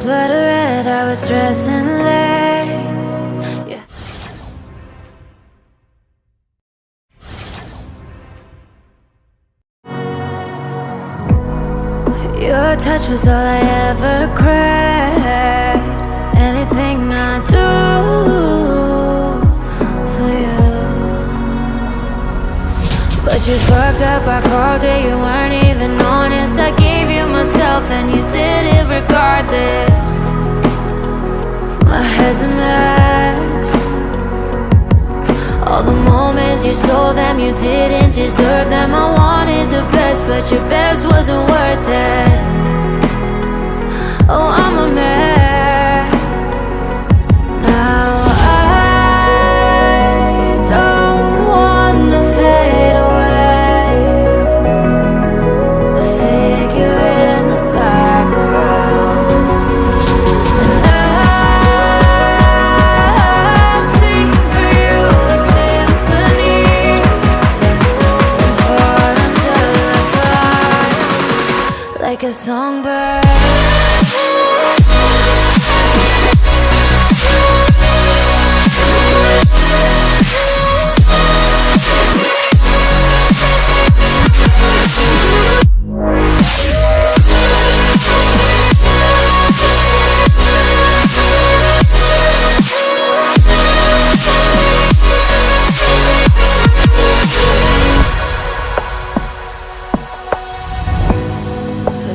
Blood red, I was dressed in lace. Yeah. Your touch was all I ever craved. Anything I do for you. But you fucked up, I called it, you weren't even honest. I gave you myself and you did it regardless. My head's a mess. All the moments you stole them, you didn't deserve them. I wanted the best, but your best wasn't worth it. Oh, I'm a mess. Now I don't wanna fade away. A figure in the background. And I sing for you a symphony and fall until I fly like a songbird.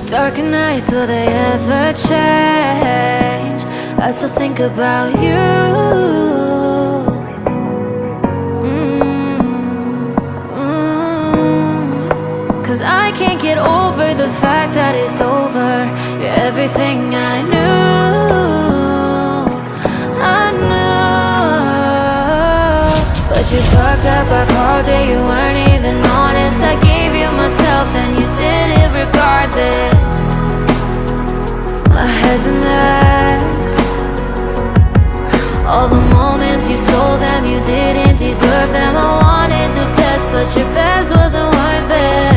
Darker nights, will they ever change? I still think about you. Cause I can't get over the fact that it's over. You're everything I knew. But you fucked up, I called it, you weren't even honest. I gave you myself and you did it regardless. My head's a mess. All the moments you stole them, you didn't deserve them. I wanted the best, but your best wasn't worth it.